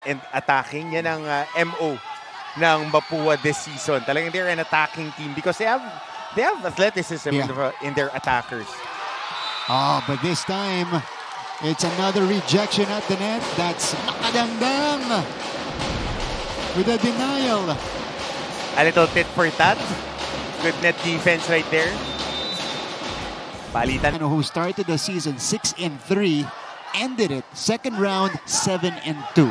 and attacking. Yan ang MO ng Mapua this season. Talagang they're an attacking team because they have athleticism in their attackers. Oh, but this time, it's another rejection at the net. That's nakadangdang with a denial. A little tit for tat. Good net defense right there. Palitan. Who started the season 6-3, ended it second round 7-2.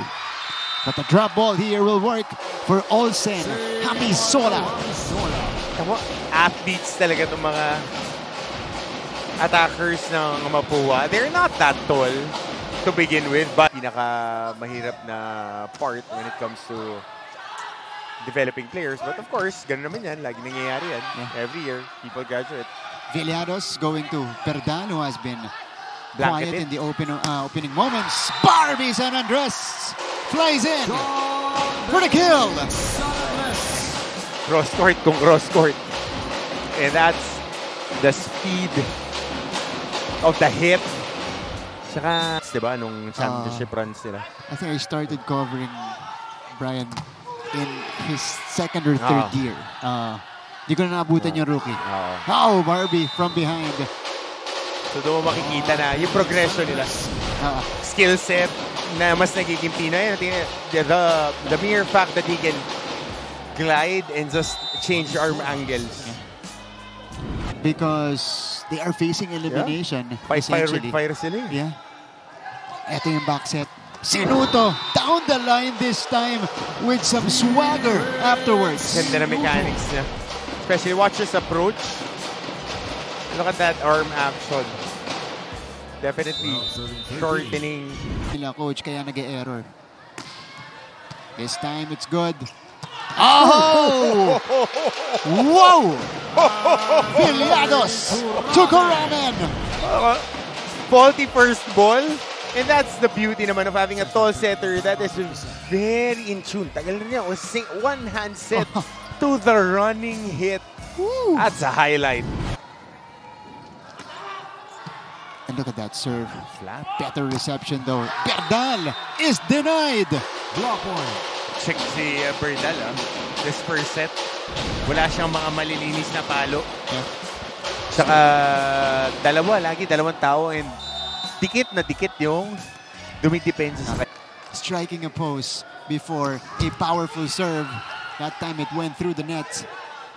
But the drop ball here will work for Olsen. Hamisola. Athletes talaga itong mga attackers ng Mapua. They're not that tall to begin with, but pinaka-mahirap na part when it comes to developing players. But of course, ganun naman yan. Lagi nangyayari yan. Every year, people graduate. Villados going to Berdal, who has been quiet in the opening moments. Barbie San Andres flies in for the kill. Cross court kung cross court. And that's the speed of the hit. Saka, diba, nung championship runs nila. I think I started covering Brian in his second or third year. Di ko na naabutan yung rookie. Oh, Barbie from behind. So doon mo makikita na yung progression nila. Skill set na mas nagiging Pinoy. The mere fact that he can glide and just change arm angles. Because they are facing elimination. Fire sila. Yeah. Ito yung back set. Sinuto down the line this time with some swagger afterwards. Ganda na mechanics niya. Especially watch his approach. Look at that arm action. Definitely shortening. Nila coach kaya nag-error. This time it's good. Oh! Wow! Villados took a ramen. Faulty first ball. And that's the beauty naman of having a tall setter that is very in tune. Tagal rin niya. One hand set to the running hit. Woo. That's a highlight. And look at that serve. Flat. Better reception though. Berdal is denied. Block point. Check si Berdal. This first set, wala siyang mga malilinis na palo. Saka dalawang tao and dikit na dikit yung dumidepensa sa kanya. Striking a pose before a powerful serve. That time it went through the net.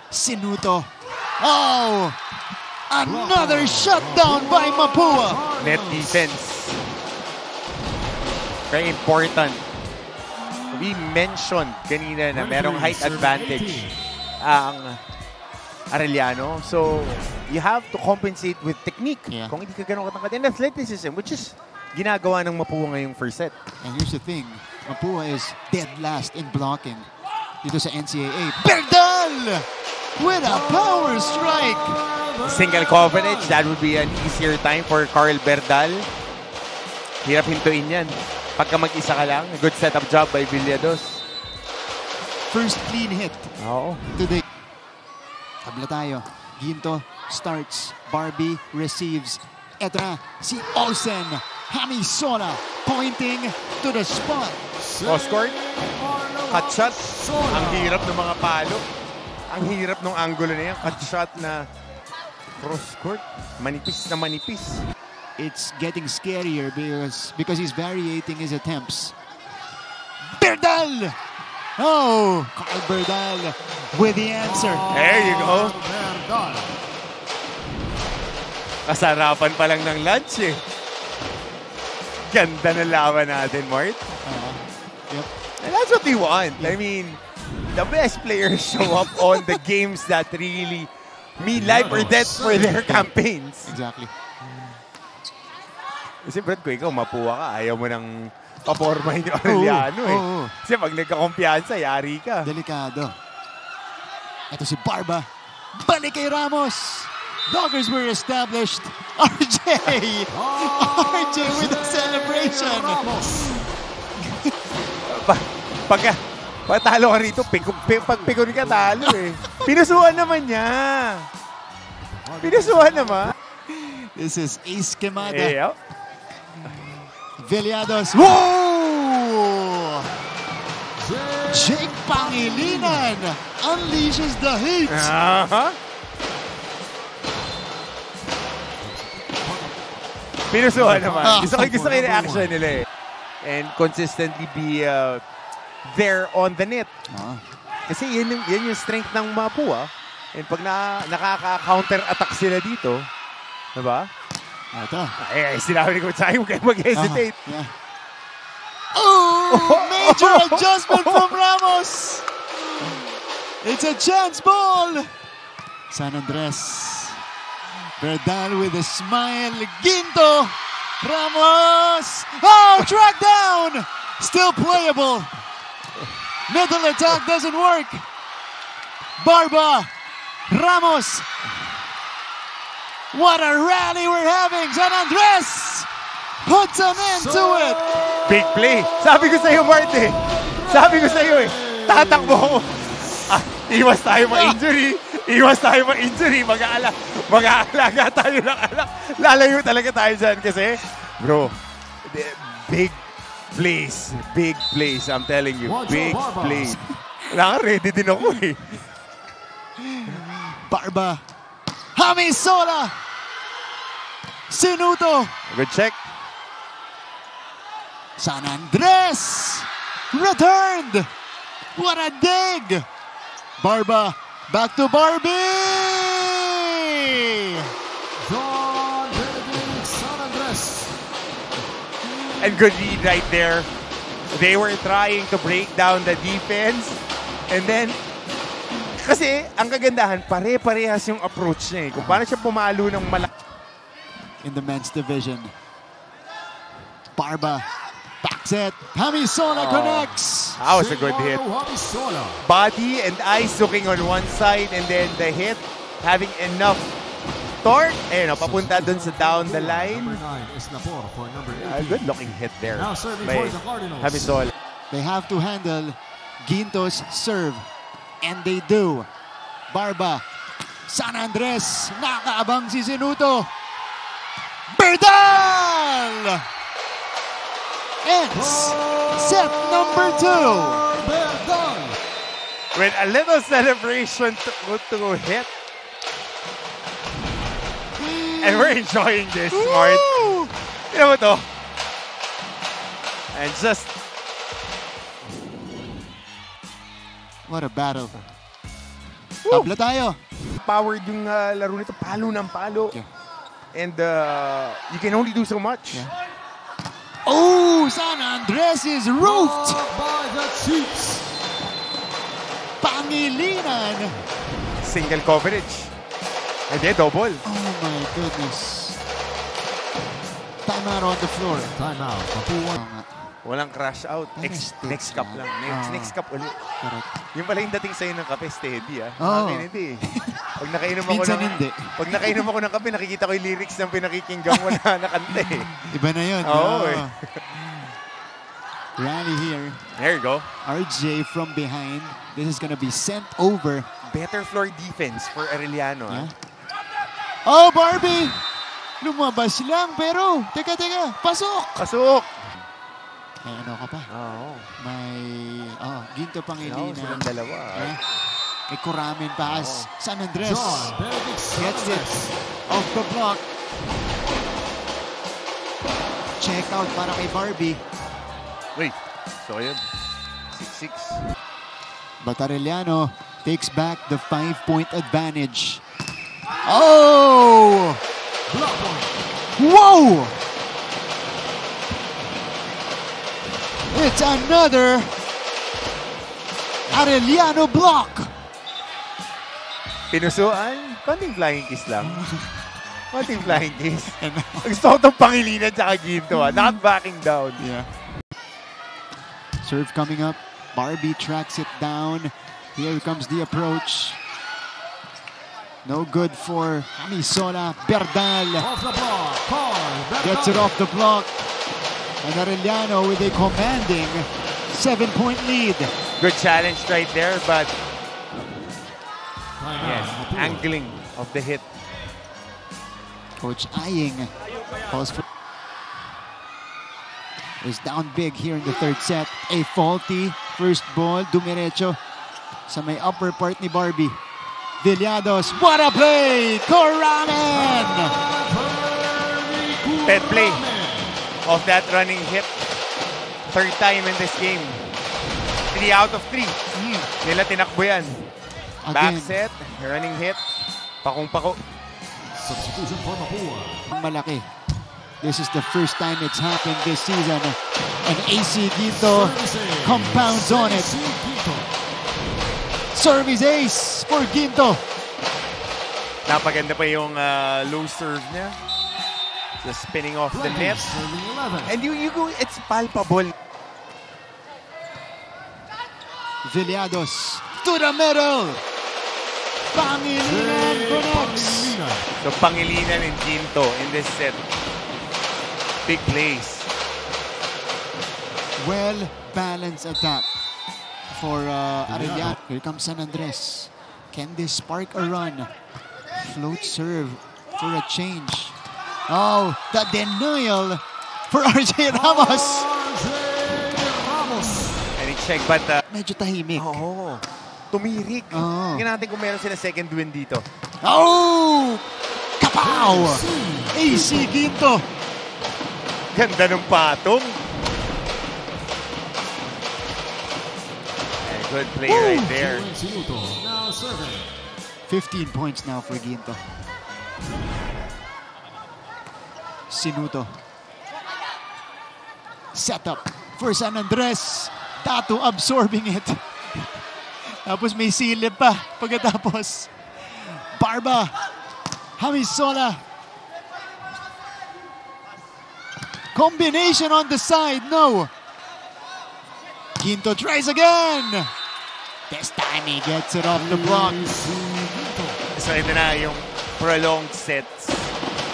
Sinuto. Oh! Another shutdown by Mapua. Net defense. Very important. We mentioned kanina na merong height advantage ang Arellano. So, you have to compensate with technique. Kung hindi ka ganun katangkad. And athleticism, which is ginagawa ng Mapua ngayong first set. And here's the thing. Mapua is dead last in blocking dito sa NCAA. Berdal! With a power strike! Single coverage, that would be an easier time for Carl Berdal. Hirap hintuin yan. Pagka mag-isa ka lang, good setup job by Villados. First clean hit today. Tabla tayo. Ginto starts. Barbie receives. Eto na, si Olsen. Hamisola pointing to the spot. Cross court. Cut shot. Ang hirap ng mga palo. Ang hirap ng angulo na yan. Cut shot na cross court. Manipis na manipis. It's getting scarier because he's variating his attempts. Berdal! Oh, Carl Berdal with the answer. There you go. Kasarapan pa lang ng lunch eh. Ganda na laban natin, Mart. Yep. And that's what we want. I mean, the best players show up on the games that really mean life or death for their campaigns. Exactly. Kasi Brad, kung ikaw Mapua ka, ayaw mo nang paporma yung Arellano eh. Kasi pag nagkakumpiyansa, yari ka. Delikado. Ito si Barba. Balik kay Ramos. Doggers were established. RJ! RJ with a celebration. Pag talo ka rito, pag pikon ka talo eh. Pinusuan naman niya. Pinusuan naman. This is Ace Quemada. Hey, Villados. Whoa! Jake Pangilinan unleashes the heat. Pinusuhan naman. Gusto ko yung reaction nila eh. And consistently be there on the net. Kasi yan yung strength ng Mapua. And pag nakaka-counter-attack sila dito, diba? Ito. Ay, sinabi ko sa akin, huwag kayo mag-hesitate. Yeah. Oh, major adjustment from Ramos. It's a chance ball. San Andres. Berdal with a smile. Ginto. Ramos. Oh, track down. Still playable. Middle attack doesn't work. Barba. Ramos. What a rally we're having. San Andres puts an end to it. Big play. Sabi ko sa iyo, Marty. Sabi ko sa iyo eh. Tatakbo ko. Iwas tayo ma-injury. Iwas tayo ma-injury. Mag-aalaga tayo ng anak. Lalayo talaga tayo dyan kasi, bro, big plays. Big plays. I'm telling you. Big plays. Ready din ako eh. Barba. Hamisola. Sinuto. Good check. San Andres returned. What a dig. Barba back to Barbie. John Benedict San Andres. And good lead right there. They were trying to break down the defense. And then, kasi ang kagandahan, pare-parehas yung approach niya eh. Kung paano siya pumalo ng malaki. In the men's division. Barba. Back set. Hamisola connects. That was a good hit. Body and eyes looking on one side and then the hit having enough torque. Ayun, papunta dun sa down the line. A good looking hit there by Hamisola. They have to handle Ginto's serve. And they do. Barba. San Andres. Nakaabang si Sinuto. Berdal! Ends set number 2. With a little celebration to hit. And we're enjoying this, Mart. You know what, and just... What a battle. Tabla tayo. Powered yung laro nito. Palo ng palo. Yeah. And you can only do so much. Yeah. Oh, San Andres is roofed by the Chiefs. Pangilinan. Single coverage. And then double. Oh my goodness. Timeout on the floor. Timeout. Walang crash out. Next cup lang. Next cup ulit. Correct. Yung pala yung dating sa'yo ng kape, steady ah. Oh. Hindi. Pag nakainom ako ng kape, nakikita ko yung lyrics ng pinakikinggan mo na nakanta eh. Iba na yun. Oo eh. Rally here. There you go. RJ from behind. This is gonna be sent over. Better floor defense for Arellano. Yeah. Oh, Barbie! Lumabas lang, pero teka, pasok! Kasok! May ano ka pa? Oo. May, Ginto Pangilinan. Silang dalawa. May Kuramin pass. San Andres John Benedict San gets it Andres. off the block. Check out para kay Barbie. Wait. So yun. 6-6. But Arellano takes back the 5-point advantage. Oh! Block point. Whoa! It's another Arellano block. Pinusuan, konting flying kiss lang. Konting flying kiss. Gusto ko itong Pangilinan tsaka Ginto not backing down. Yeah. Serve coming up. Barbie tracks it down. Here comes the approach. No good for Hamisola. Berdal Off the block. gets it off the block. And Arellano with a commanding 7-point lead. Good challenge right there, but Yes. angling of the hit. Coach Aying calls for is down big here in the third set. A faulty first ball, dumiretso sa may upper part ni Barbie. Villados, what a play! Coramen! Pet play of that running hit. Third time in this game. 3 out of 3. Nila tinakbo yan. Back set, running hit, pakong-pako. Substitution for Mapua. Malaki. This is the first time it's happened this season. And AC Ginto compounds on it. Service ace for Ginto. Napaganda pa yung low serve niya. Just spinning off the net. And you go, it's palpable. Villados to the middle. Pangilinan connects. So Pangilinan and Ginto in this set. Big plays. Well-balanced attack for Arellano. Here comes San Andres. Can this spark a run? Float serve for a change. Oh, the denial for RJ Ramos. And check, but medyo tahimik. Oo. Tumirik. Tingnan natin kung meron sila second win dito. Oh! Kapow! AC Ginto. Ganda ng patong. And good play right there. 15 points now for Ginto. Sinuto. Set up for San Andres. Tato absorbing it. Tapos may silip pa pagkatapos. Barba. Hamisola. Combination on the side. No. Ginto tries again. This time he gets it off the block. So ito na yung prolonged sets.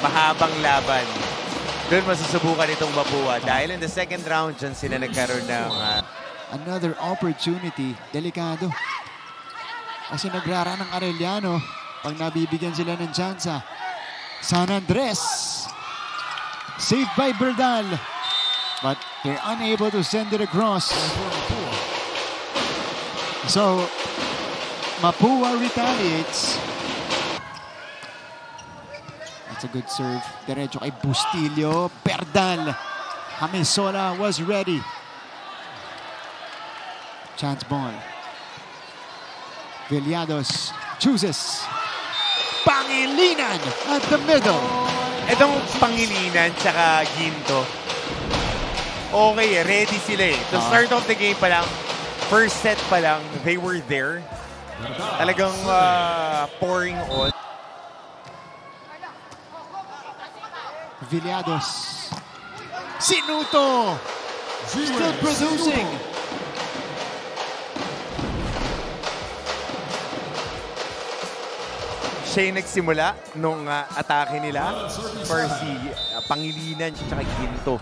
Mahabang laban. Doon masusubukan itong Mapua. Dahil in the second round, dyan sila nagkaroon ng... Another opportunity. Delikado. Kasi nagrara ng Arellano pag nabibigyan sila ng tsansa. San Andres. Saved by Berdal. But they're unable to send it across. So, Mapua retaliates. That's a good serve. Diretso kay Bustillo. Berdal. Hamisola was ready. Chance ball. Villados chooses. Pangilinan at the middle. Itong Pangilinan tsaka Ginto, okay, ready sila eh. To start off the game pa lang, first set pa lang, they were there. Talagang pouring on. Villados. Sinuto. Still producing. Siya yung nagsimula nung atake nila for si Pangilinan at Ginto.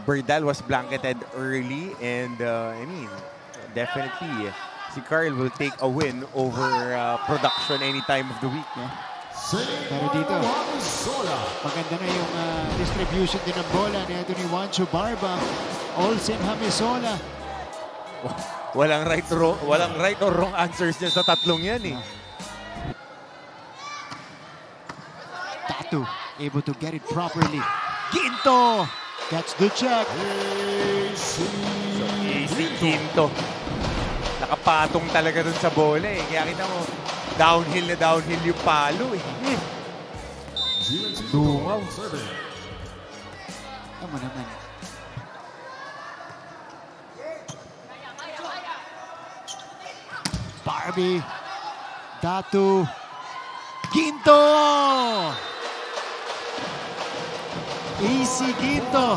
Berdal was blanketed early and I mean, definitely si Carl will take a win over production any time of the week. Pero dito, maganda na yung distribution din ng bola ni Anthony Juancho Barba. Olsen Hamisola. Walang right or wrong answers niya sa tatlong yan eh. Tato able to get it properly. Ginto gets the check. Easy Ginto. Nakapatong talaga dun sa bola eh. Kaya kita mo, downhill na downhill yung palo eh. Dungaw. Tama naman. Barbie. Datu. Ginto! Easy Ginto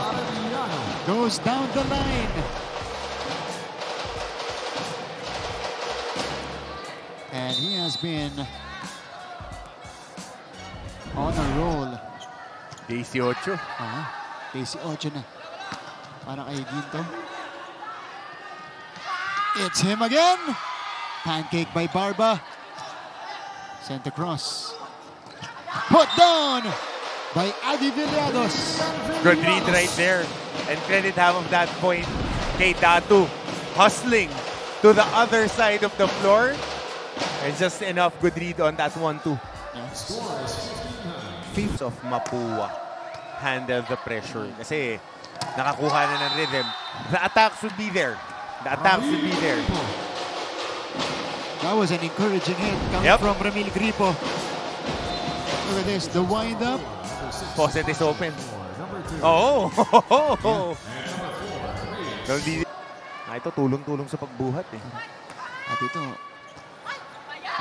goes down the line. And he has been on a roll. 18. 18 na. Para kay Ginto. It's him again. Pancake by Barba. Sent across. Put down by Adi Villados. Good read right there. And credit half of that point kay Datu. hustling to the other side of the floor. And just enough good read on that 1-2. Fifth of Mapua handle the pressure. Kasi nakakuha na ng rhythm. The attacks would be there. The attacks would be there. That was an encouraging hit coming from Ramil Gripo. Look at this, the wind-up. Faucet is open. Oh! Ito, tulong-tulong sa pagbuhat eh. At ito,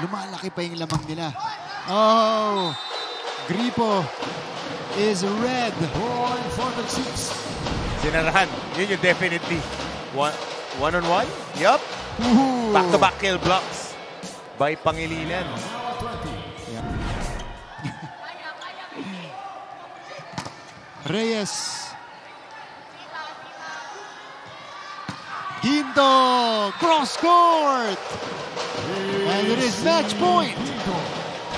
lumalaki pa yung lamang nila. Oh! Gripo is red. Sinarahan. Yun yung definitely. One-on-one? Yup. Back-to-back kill blocks by Pangilinan. Reyes. Ginto, cross court. And it is match point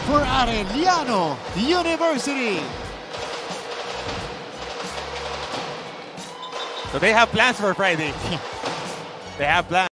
for Arellano University. So they have plans for Friday. They have plans.